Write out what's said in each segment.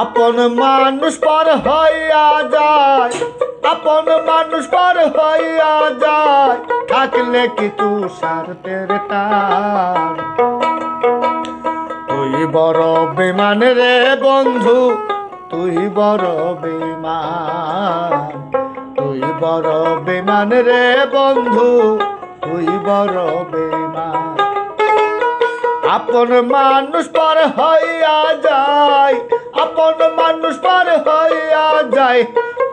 আপন মানুষ পর হইয়া যায়, আপন মানুষ পর হইয়া যায়, থাকলে কি তুষারের টান। তুই বড় বেমান রে বন্ধু, তুই বড় বেমান, তুই বড় বেমান রে বন্ধু, তুই বড় বেমান। আপন মানুষ পর হইয়া যায়, আপন মানুষ পর হইয়া যায়,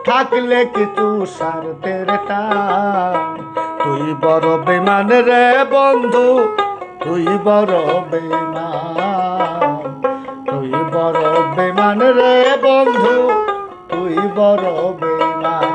থাকলে কি তুষারের টান। তুই বড় বেমান রে বন্ধু, তুই বড় বেমান, তুই বড় বেমান রে বন্ধু, তুই বড় বেমান।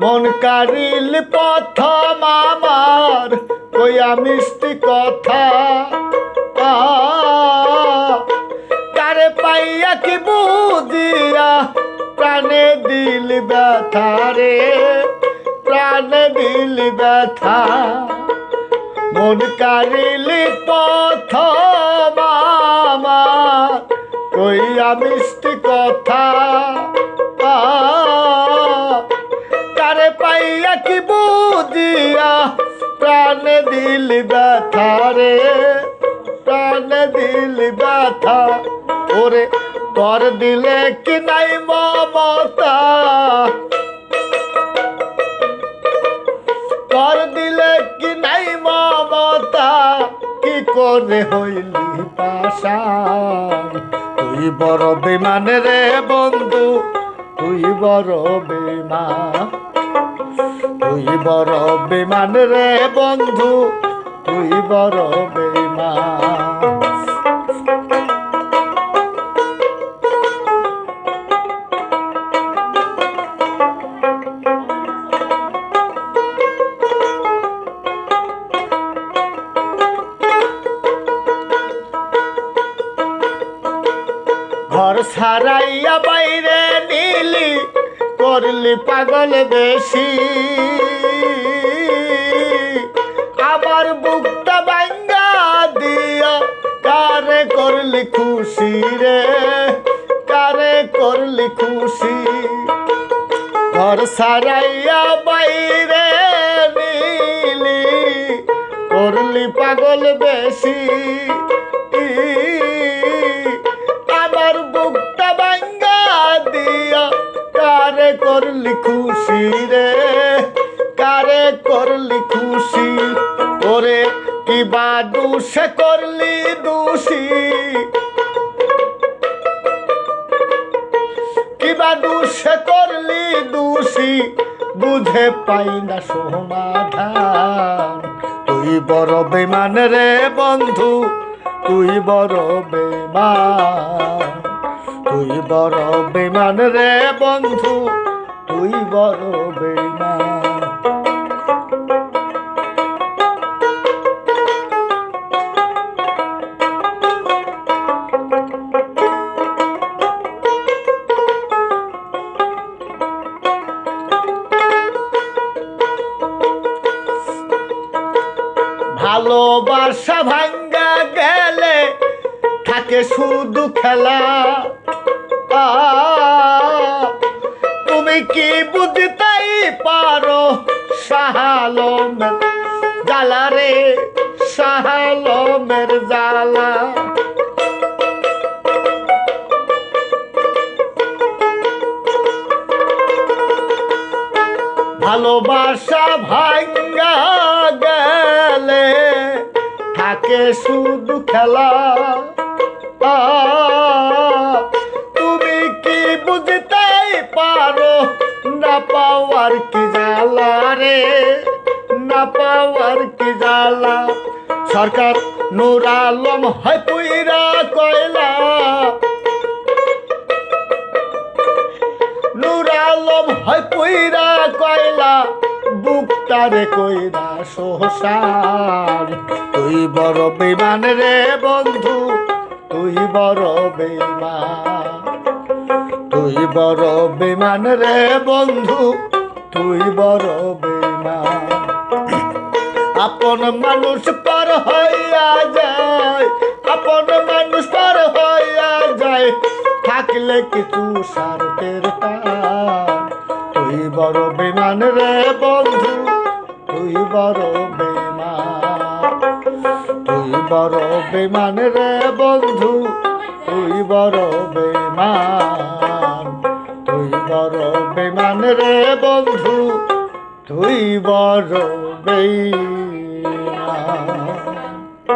মন কারিল প্রথম আমার কইয়া মিষ্টি কথা, কারে পাইয়া কি বুঝিয়া প্রাণে দিল ব্যথা রে, প্রাণে দিল ব্যথা। মন কারিল প্রথম আমার কইয়া মিষ্টি কথা, কারে পাইয়া কি বুঝিয়া প্রাণে দিল ব্যথা রে, প্রাণে দিল ব্যথা। ওরে তোর দিলে কি নাই মমতা, তোর দিলে কি নাই মমতা, কি করে হইলি পাশান। তুই বড় বেমান রে বন্ধু, তুই বড় বেমান, তুই বড় বেমান রে বন্ধু, তুই বড় বেমান। ঘর ছাড়াইয়া বাইরে নিলি, করলি পাগল বেশি, আমার বুকটা ভাঙ্গা দিয়া কারে করলি খুশি রে, কারে করলি খুশি। ঘর ছাড়াইয়া বাইরে নিলি, করলি পাগল বেশি, আমার বুকটা ভাঙ্গা দিয়া কারে করলি খুশি রে, কারে করলি খুশি। ওরে কিবা দোষে করলি দোষী, কিবা দোষে করলি দোষী, বুঝে পাই না সমাধান। তুই বড় বেমান রে বন্ধু, তুই বড় বেমান, তুই বড় বেমান রে বন্ধু, তুই বড় বেমান। ভালোবাসা ভাঙ্গা গেলে থাকে শুধু খেলা, তুমি কি বুঝতেই পারো শাহালমের জ্বালা রে, শাহালমের জ্বালা। ভালোবাসা ভাঙ্গা গেলে থাকে শুধু খেলা, তুমি কি বুঝতেই পারো না পাওয়ার কি জ্বালা রে, না পাওয়ার কি জ্বালা। সরকার নূর আলম হয় পুইরা কয়লা, নূর আলম হয় পুইরা কয়লা, বুকটারে কইরা শোষার। তুই বড় বেমান রে বন্ধু, তুই বড় বেমান, তুই বড় বেমান রে বন্ধু, তুই বড় বেমান। বেঈমান আপন মানুষ পর হইয়া যায় আপন মানুষ পর হইয়া যায় থাকলে কিছু স্বার্থের টান তুই বড় বেঈমান রে বন্ধু তুই বড় বেঈমান তুই বড় বেঈমান রে বন্ধু তুই বড় বেঈমান তুই বড় বেঈমান রে বন্ধু তুই বড় বেঈমান